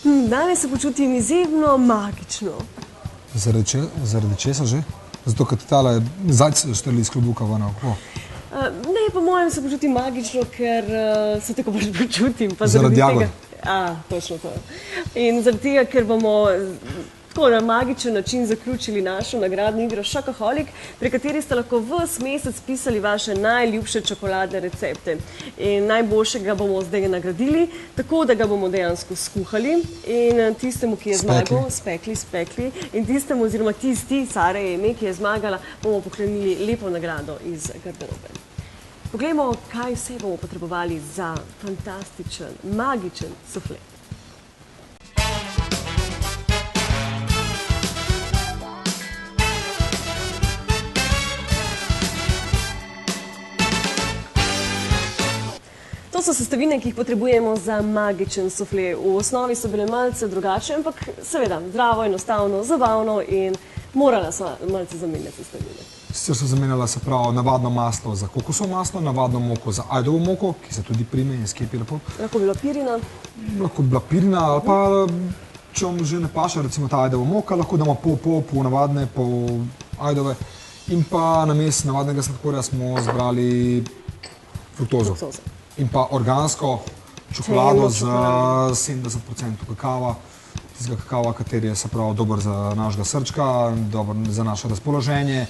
Danes se počutim izjemno magično. Zaradi česa že? Zato, ker ti tale zajc štrli iz klobuka ven, kako? Ne, po mojem se počutim magično, ker se tako pač počutim. Zaradi jagod? Točno to. In zaradi tega, ker bomo tako na magičen način zaključili našo nagradno igro Šokoholik, pri kateri ste lahko ves mesec pisali vaše najljubše čokoladne recepte. In najboljšega bomo zdaj nagradili, tako da ga bomo dejansko skuhali in tistemu, ki je zmagal, spekli, in tistemu oziroma tisti, Sara je ime, ki je zmagala, bomo poklenili lepo nagrado iz garderobe. Poglejmo, kaj vse bomo potrebovali za fantastičen, magičen sufle. To so sestavine, ki jih potrebujemo za magičen sufle. V osnovi so bile malce drugačne, ampak seveda zdravo, enostavno, zabavno in morala so malce zamenjati sestavine. Sicer so zamenjala se prav navadno maslo za kokosovo maslo, navadno moko za ajdovo moko, ki se tudi prime in skepi lepo. Lahko bi bila pirina. Lahko bi bila pirina ali pa, če vam že ne paša, recimo ta ajdovo moka, lahko damo pol navadne, pol ajdove. In pa namesto navadnega sladkorja smo zbrali fruktozo. In pa organsko čokolado z 70% kakava, tistega kakava, kateri je se pravi dober za našega srčka, dober za naše razpoloženje.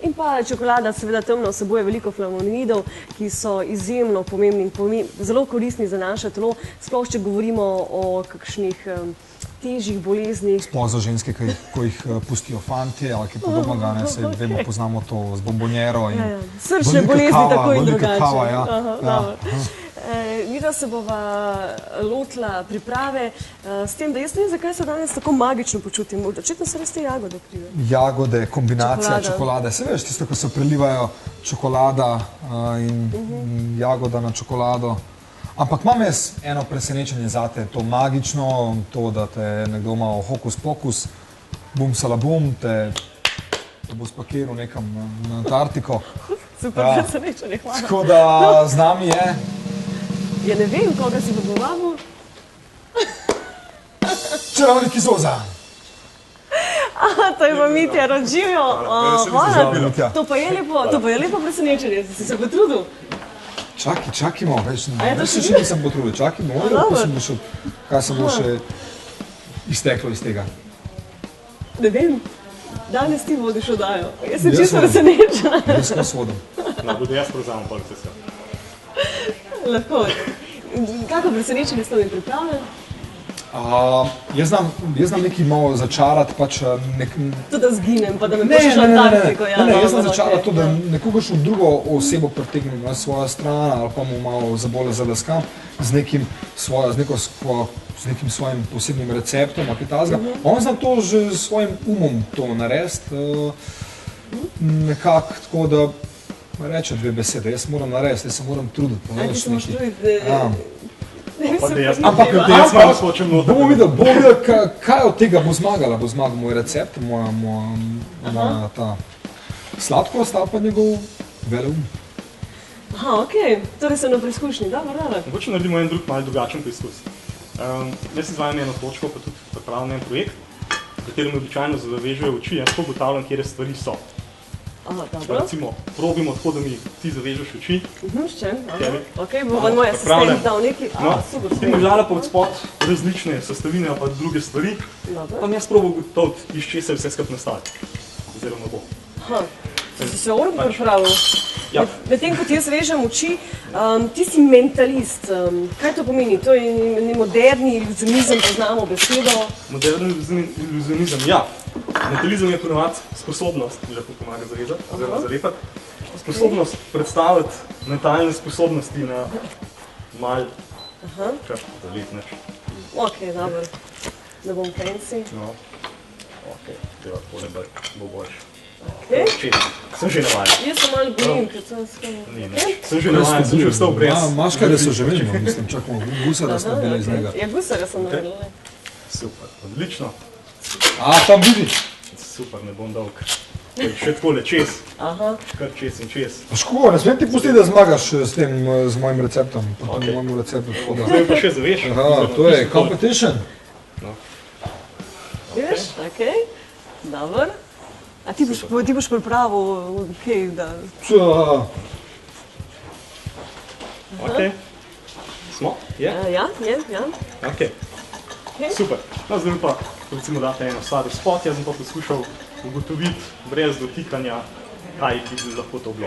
In pa čokolada seveda temno vsebuje veliko flavonoidov, ki so izjemno pomembni in zelo koristni za naše telo, sploh če govorimo o kakšnih težjih boleznih. Sploh za ženske, ko jih pustijo fantje ali kaj podobnega, ne, se vemo, poznamo to z bombonjero in srčne bolezni tako in drugače. Midva se bova lotila priprave s tem, da jaz ne vem, zakaj se danes tako magično počutim. Očitno so res te jagode krive. Jagode, kombinacija čokolade. Se veš, tisto, ko se prelivajo čokolada in jagoda na čokolado. Ampak imam jaz eno presenečenje zate, to magično, to, da te nekdo malo hokus pokus, bum salabum, te bo spakiral nekam na Antarktiko. Super presenečenje, hvala. Tako da z nami je... Ja ne vem, koga si bo povabil. Čarovnik iz Oza. To je pa Mitja Rodživjo. Hvala. To pa je lepo presenečenje, si se potrudil. Čakajmo, več še nisem potrudil, čakajmo, kaj se bo še izteklo iz tega. Ne vem, danes ti vodiš oddajo, jaz sem čisto presenečena. Jaz nas vodim. Bodo jaz prevzamem policijo. Lahko. Kako presenečenje ste mi pripravljali? Jaz znam nekaj malo začarati, pač... To, da zginem, pa da me pošliš na Antarktiko. Ne, jaz znam začarati to, da nekogaršno drugo osebo pritegnem na svojo stran ali pa mu malo zabole zadaskam z nekim svojim posebnim receptom, ali kaj takega. On zna to že s svojim umom to narediti, nekako tako, da reče dve besede, jaz moram narediti, jaz se moram truditi. Ajde, se moraš truditi. Ampak bomo videli, kaj od tega bo zmagala. Bo zmagal moj recept, moja ta sladkost ali pa njegov veleum. Aha, okej. Torej sem na preizkušnji, dobro. Mogoče naredimo en drug malo drugačen preizkus. Jaz izvajam eno točko, pa tudi pripravljam en projekt, v katerem običajno zavežejo oči, jaz pa ugotavljam, kje stvari so. Aha, dobro. Recimo, probimo tako, da mi ti zavežeš oči. S čem? Okej, bo moj asistent dal nekaj. Super. Ti mi žala pod spod različne sestavine, pa druge stvari. Pa mi jaz probam ugotoviti, iz česa vse skupaj nastaja. Oziroma bo. Aha, si se orb pripravil? Ja. Medtem, ko ti jaz vežem oči, ti si mentalist. Kaj to pomeni? To je moderni iluzionizem, poznamo besedo. Moderni iluzionizem, ja. Mentalizem je ponovati sposobnost, ki lahko pomaga zavezati, oziroma zalepati. Sposobnost predstaviti mentalne sposobnosti na mal, kar zalet neč. Okej, dobro. Da bom fancy. No, okej, treba tako ne bo boljš. Okej. Sem že navajen. Jaz se malo bojim, ker sem skoro. Sem že navajen, sem že vstal brez. Maška, da so že vedno, mislim, čakamo, gusara smo bili iz njega. Ja, gusara sem naredila. Super, odlično. Tam vidi. Super, ne bom dolg. Še takole čez, Aha. kar čez in čez. Škoda, ne smem ti pustiti, da zmagaš s tem, z mojim receptom. Okej. Mojim receptom, tako da. Zdaj pa še zaveš. Aha, to je competition. Vidiš? Okej. Dobro. A ti boš pripravil kaj, da... Ok. Smo? Je? Ja. Ok. Super. No, zdaj pa recimo date eno stvar v spot, jaz sem pa poskušal ugotoviti brez dotikanja, kaj bi lahko to bilo.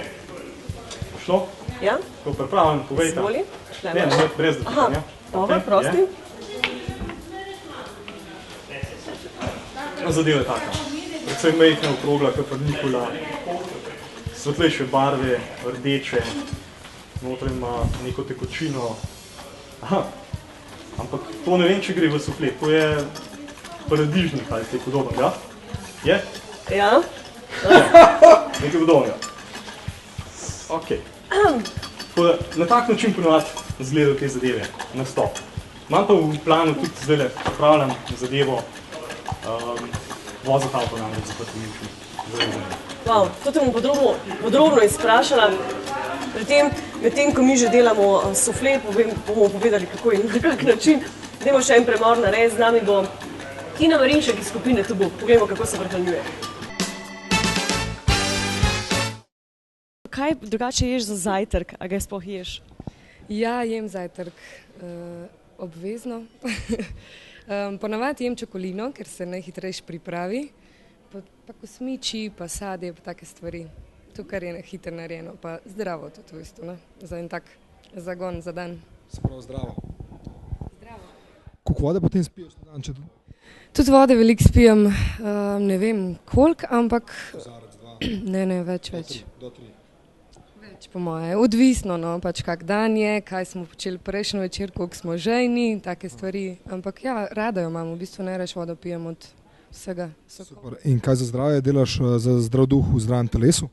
Šlo? Ja? Ko pripravljam, povejte. Zvoli. Ne, brez dotikanja. Dobro, prosti. Zadeva je taka. Predvsem majhna okrogla, kaprnikula, svetlejše barve, rdeče, notri ima neko tekočino. Aha, ampak to ne vem, če gre v sufle, to je paradižnik ali kaj podobnega. Je? Ja. Nekaj podobnega. Ok. Na tak način ponovadi izgledajo te zadeve, nastop. Imam pa v planu tudi zdajle pripravljam zadevo vozokavko namreč za proti Wow, to te bom podrobno izprašala. Medtem, ko mi že delamo sufle, bomo povedali, kako in na kak način. Dajmo še en premor narediti, z nami bo Tina Marinšek iz skupine Tabu. Poglejmo, kako se prehranjuje. Kaj drugače ješ za zajtrk, a ga sploh ješ? Ja, jem zajtrk obvezno. Ponavadi jem čokolino, ker se najhitrejše pripravi. Pa kosmiči, pa sadje, pa take stvari. To, kar je hitro narejeno, pa zdravo tudi v bistvu, ne? Za en tak zagon za dan. Sprav zdravo. Zdravo. Koliko vode potem spiješ na dan, če Tudi vode veliko spijem, ne vem koliko, ampak kozarec, dva, ne, več. do tri. Več po moje. Odvisno, no, pač kak dan je, kaj smo počeli prejšnji večer, koliko smo žejni, take stvari. Ampak ja, rada jo imam, v bistvu najraje vodo pijem od vsega. Super. In kaj za zdravje delaš za zdrav duh v zdravem telesu?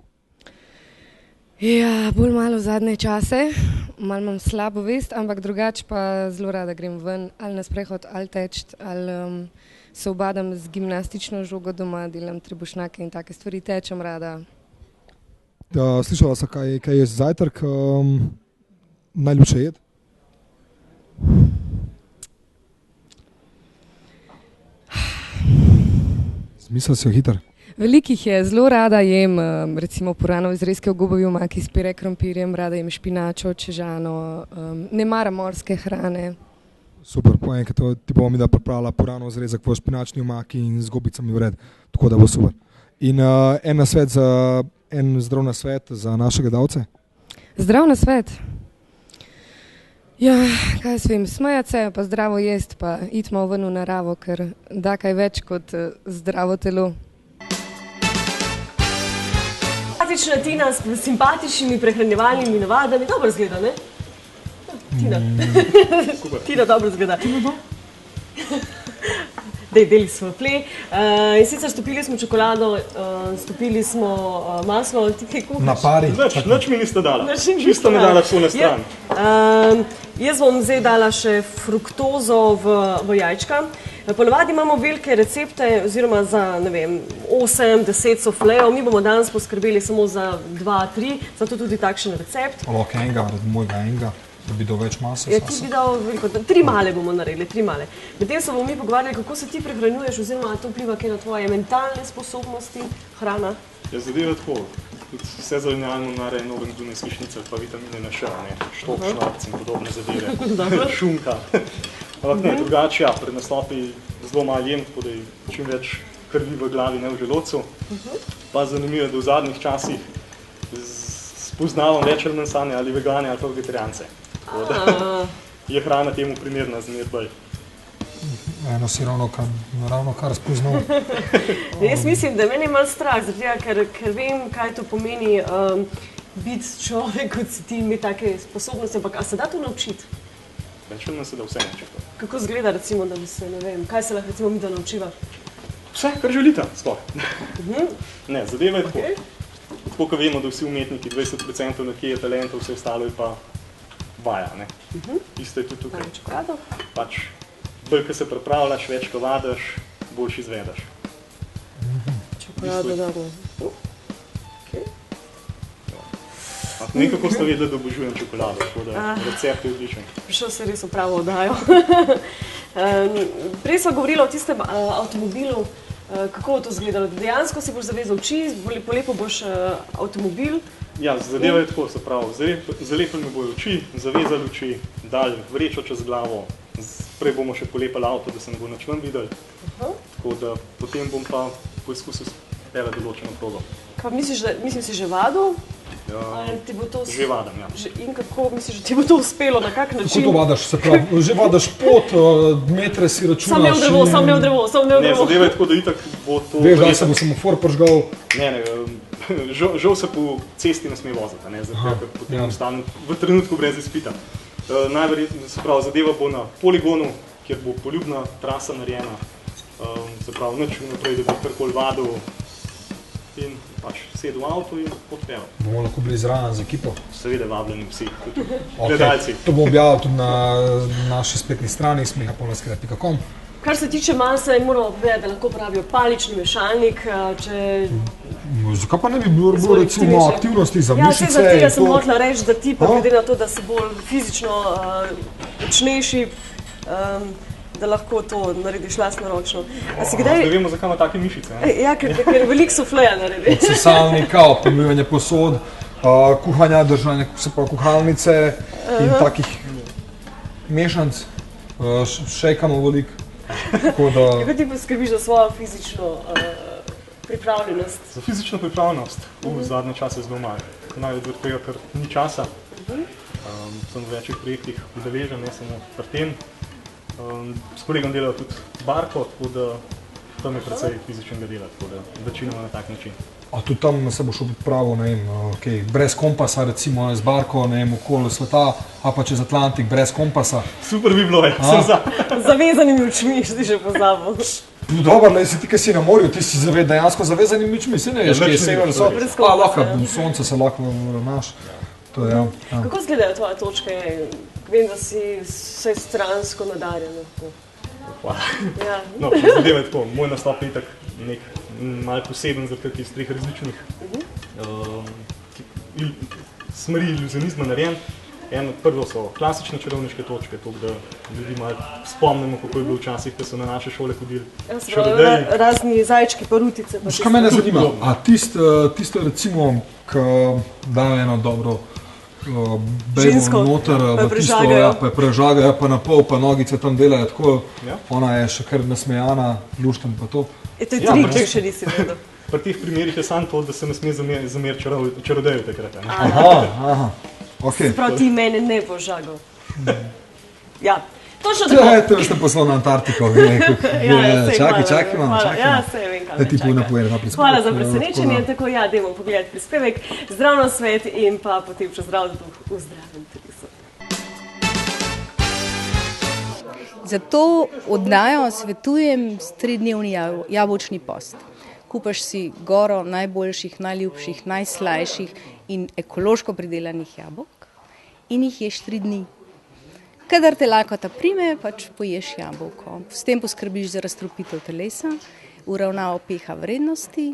Ja, bolj malo v zadnje čase, malo imam slabo vest, ampak drugače pa zelo rada grem ven, ali na sprehod, ali teč, ali se ubadam z gimnastično žogo doma, delam trebušnjake in take stvari, tečem rada. Slišala sem, kaj je zajtrk, najljubše jed? Zmisel si jo hiter. Velikih je, zelo rada jem, recimo puranove zrezke v gobovi omaki s pire krompirjem, rada jem špinačo, čežano, ne maram morske hrane. Super, po enkrat ti bomo mi da pripravila puranov zrezek v špinačni omaki in z gobicami vred, tako da bo super. In en zdrav nasvet za naše gledalce? Zdrav nasvet? Ja, kaj jaz vem, smejati se, pa zdravo jest, pa iti malo ven v naravo, ker da kaj več kot zdravo telo. Simpatična Tina s simpatičnimi prehranjevalnimi navadami, dobro zgleda, ne? Tina. Tina dobro zgleda. Deli sufle. In sicer stopili smo čokolado, stopili smo maslo, ti kaj kuhaš? Na pari. Nič mi niste dala, čisto mi dala tako na stran. Jaz bom zdaj dala še fruktozo v jajčka. Ponavadi imamo velike recepte, oziroma za, ne vem, 8-10 suflejev. Mi bomo danes poskrbeli samo za 2-3, zato tudi takšen recept. Lahko enega, mojega enega, da bi dal več mase. Ja, ti bi dal veliko, 3 male bomo naredili, 3 male. Medtem se bomo mi pogovarjali, kako se ti prehranjuješ, oziroma to vpliva kaj na tvoje mentalne sposobnosti, hrana. Ja, zadeva tako. Vse zelenjavno narejeno v dunajski šnicah, pa vitamine na še, štok, šnopc in podobne zadeve, šunka. Ampak ne, drugače, ja, pred nastopi zelo malo jem, tako da je čim več krvi v glavi, ne v želodcu. Pa zanimivo, da v zadnjih časih spoznavam več ali manj sanje ali vegane ali pa vegetarijance. Je hrana temu primerna zmer bolj. Eno si ravno kar spoznal. Jaz mislim, da meni je malo strah, ker vem, kaj to pomeni biti človek, kot si ti, imeti take sposobnosti, ampak a se da to naučiti? Več ali manj se da vse naučiti. Kako zgleda, recimo, da bi se, ne vem, kaj se lahko recimo mi da naučiva? Vse, kar želite, sploh. Ne, zadeva je tako. Tako, ko vemo, da vsi umetniki, 20% nekje je talentov, vse ostalo je pa vaja, ne. Isto je tudi tukaj. Čokolado? Pač, bolj, ko se pripravljaš, več, ko vadiš, boljš izvedaš. Čokolado, dobro. Ne vem, kako ste vedeli, da obožujem čokolado, tako da recept je odličen. Prišel se res v pravo oddajo. Prej smo govorili o tistem avtomobilu, kako bo to izgledalo. Dejansko si boš zavezal oči, lepo boš avtomobil. Ja, zadeva je tako, se pravi, zalepili mi bojo oči, zavezali oči, dali vrečo čez glavo, prej bomo še polepili avto, da se ne bo nič ven videli. Tako da potem bom pa poizkusil speljati določeno progo. Kaj misliš, si že vadil? Že vadam, ja. In kako misliš, da ti bo to uspelo, na kak način? Kako to vadaš, se pravi, že vadaš pot, metre si računaš? Sam ne v drevo. Ne, zadeva je tako, da itak bo to... Veš, da se bo semafor prižgal? Ne, žal se po cesti ne sme voziti, ne, zato ker potem ostanem v trenutku brez izpita. Najverjetneje, se pravi, zadeva bo na poligonu, kjer bo poljubna trasa narejena, se pravi, nič vnaprej, da bi karkoli vadil in pač sedel v avto in odpeljal. Bomo lahko bili zraven z ekipo? Seveda vabljeni vsi, tudi gledalci. To bomo objavili tudi na naši spletni strani smehapolnaskrat.com. Kar se tiče mase, moramo povedati, da lahko pravijo palični mešalnik, Zakaj pa ne bi bilo recimo aktivnosti za mišice? Ja, za tega sem hotela reči, da ti pa glede na to, da si bolj fizično močnejši, da lahko to narediš lastnoročno. Da vemo, zakaj ima take mišice. Ja, ker veliko sufleja naredi. Sesalnika, pomivanje posod, kuhanja, držanje kuhalnice in takih mešanc, šejkamo veliko. Kako ti poskrbiš za svojo fizično pripravljenost? Za fizično pripravljenost? V zadnje čase zelo malo. Najbolj od tega, ker ni časa. Sem v večjih projektih udeležen, ne samo pri tem. S kolegom delajo tudi barko, tako da tam je precej fizičnega dela, tako da večinoma na tak način. A tudi tam se boš odpravil, ne vem, brez kompasa, recimo z barko, ne vem, okoli sveta, a pa čez Atlantik brez kompasa? Super bi bilo, sem za. Zavezanimi očmi, si že pozabil. Dobro, ti, ki si na morju, ti si dejansko zavezanimi očmi, se ne veš, kaj je sever, lahko, sonce se lahko naš. Kako izgledajo tvoje točke? Vem, da si vse stransko nadarjen. Hvala. No, zadeva je tako, moj nastop je itak nek malo poseben, zato ker je iz 3 različnih smeri iluzionizma narejen. Prvo so klasične čarovniške točke, to, da ljudi malo spomnimo, kako je bilo včasih, ko so na naše šole hodili čarodeji. Razni zajčki, pa rutice. Kaj mene zanima, a tiste recimo, ki dajo eno dobro bejbo noter, pa je prežagajo, pa na pol, pa nogice tam delajo tako, ona je še kar nasmejana, lušten pa to. To je trik, če še nisi vedel. Pri teh primerih je samo to, da se ne sme zameriti čarodeju takrat. Aha. Prav ti mene ne bo žagal. Ja, točno tako. To ste poslal na Antarktiko. Čakaj, imam. Ja, sej vem, kaj me čaka. Hvala za presenečenje. Tako, ja, dajmo pogledati prispevek. Zdrav na svet in pa potem še zdrav duh v zdravem telesu. Zato oddajo svetujem 3-dnevni jabolčni post. Kupaš si goro najboljših, najljubših, najslajših in ekološko pridelanih jabolk in jih ješ 3 dni. Kadar te lakota prime, pač poješ jabolko. S tem poskrbiš za razstropitev telesa, uravnavo pH vrednosti,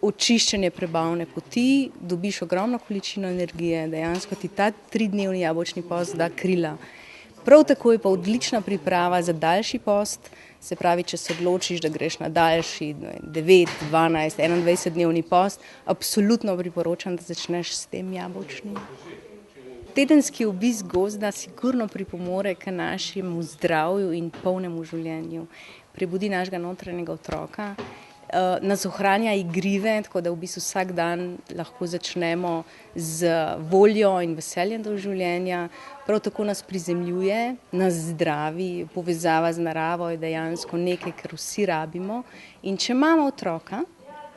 očiščenje prebavne poti, dobiš ogromno količino energije, dejansko ti ta 3-dnevni jabolčni post da krila. Prav tako je pa odlična priprava za daljši post, se pravi, če se odločiš, da greš na daljši 9, 12, 21-dnevni post, absolutno priporočam, da začneš s tem jabolčnim. Tedenski obisk gozda sigurno pripomore k našemu zdravju in polnemu življenju. Prebudi našega notranjega otroka, nas ohranja igrive, tako da v bistvu vsak dan lahko začnemo z voljo in veseljem do življenja. Prav tako nas prizemljuje, nas zdravi, povezava z naravo je dejansko nekaj, kar vsi rabimo. In če imamo otroka,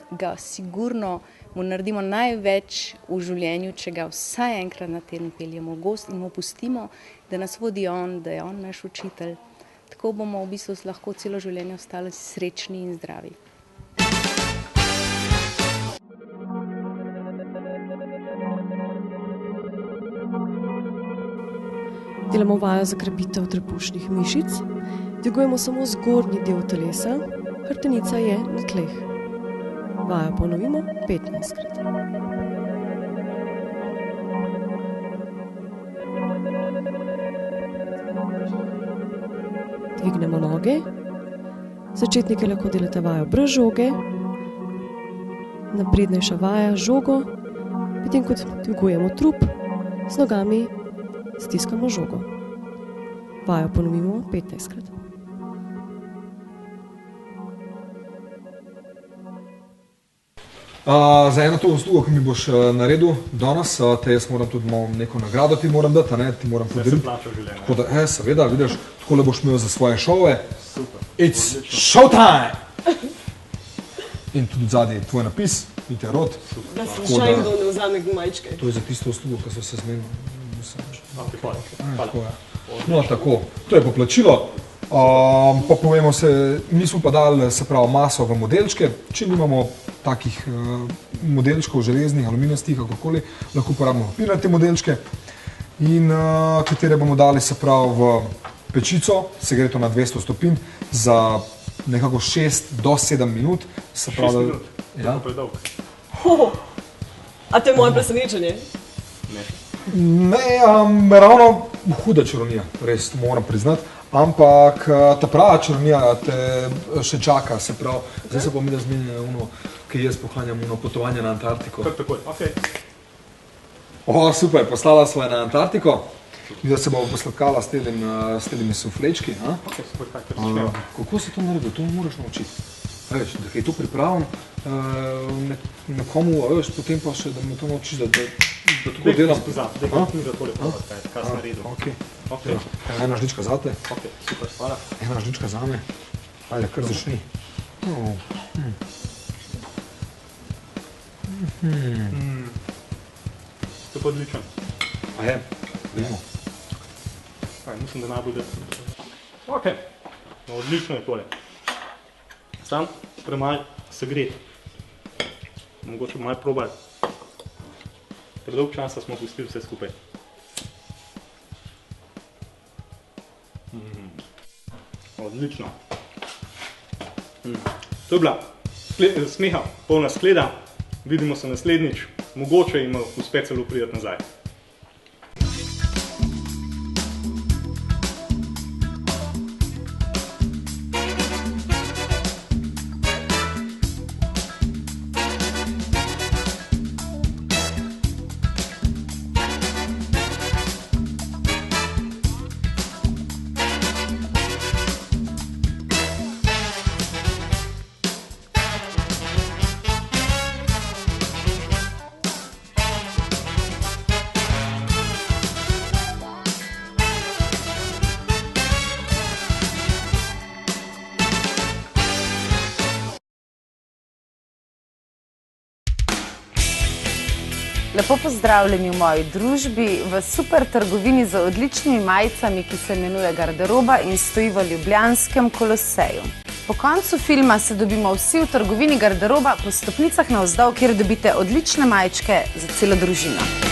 ga sigurno mu naredimo največ v življenju, če ga vsaj enkrat na teden peljemo v gozd in mu pustimo, da nas vodi on, da je on naš učitelj. Tako bomo v bistvu lahko celo življenje ostali srečni in zdravi. Delamo vajo za krepitev trebušnih mišic, dvigujemo samo zgornji del telesa, hrbtenica je na tleh. Vajo ponovimo 15-krat. dvignemo noge. Začetniki lahko delate vajo brez žoge, naprednejša vaja z žogo, potem kot dvigujemo trup, z nogami stiskamo žogo. Vajo ponovimo 15krat. Za eno to uslugo, ki mi boš naredil danes, te jaz moram tudi neko nagrado ti moram dati, ti moram podariti. Tako da, seveda, vidiš, takole boš imel za svoje šove. It's showtime! In tudi zadnji tvoj napis, Mitja Rot. Da se slučajno kdo ne vzame majčke. To je za tisto uslugo, ki so se zmenili. No, tako, to je poplačilo. Pa povemo se, mi smo pa dali, se pravi, maso v modelčke. Če nimamo takih modelčkov, železnih, aluminijastih, kakorkoli, lahko uporabimo papirnate modelčke, in katere bomo dali, se pravi, v pečico, segreto na 200 stopinj, za nekako 6 do 7 minut. 6 minut? To je predolgo. A to je moje presenečenje? Ne, ravno huda čarovnija, res, to moram priznati. Ampak ta prava čarovnija te še čaka, se pravi, zdaj se bom zmenil, ki jaz pohlanjam potovanje na Antarktiko. Takoj, okej. Super, poslala sva na Antarktiko, da se bomo posladkala s temi suflečki. Kako se to naredi? To moraš naučiti. Veš, da kaj to pripravim nekomu, veš, potem pa še, da me to naučiš, da tako delam. Kaj sem naredil. Ena žlička zate. Super, hvala. Ena žlička zame. Ajde, kar začni. To je pa odličen. A je, vidimo. Mislim, da najbolj Ok, odlično je tole. Sam premalo segret. Mogoče malo probali. Predolg časa smo pustili vse skupaj. Odlično. To je bila smeha polna skleda. Vidimo se naslednjič. Mogoče jim uspe celo priti nazaj. Lepo pozdravljeni v moji družbi, v super trgovini z odličnimi majicami, ki se imenuje Garderoba in stoji v ljubljanskem Koloseju. Po koncu filma se dobimo vsi v trgovini Garderoba po stopnicah navzdol, kjer dobite odlične majčke za celo družino.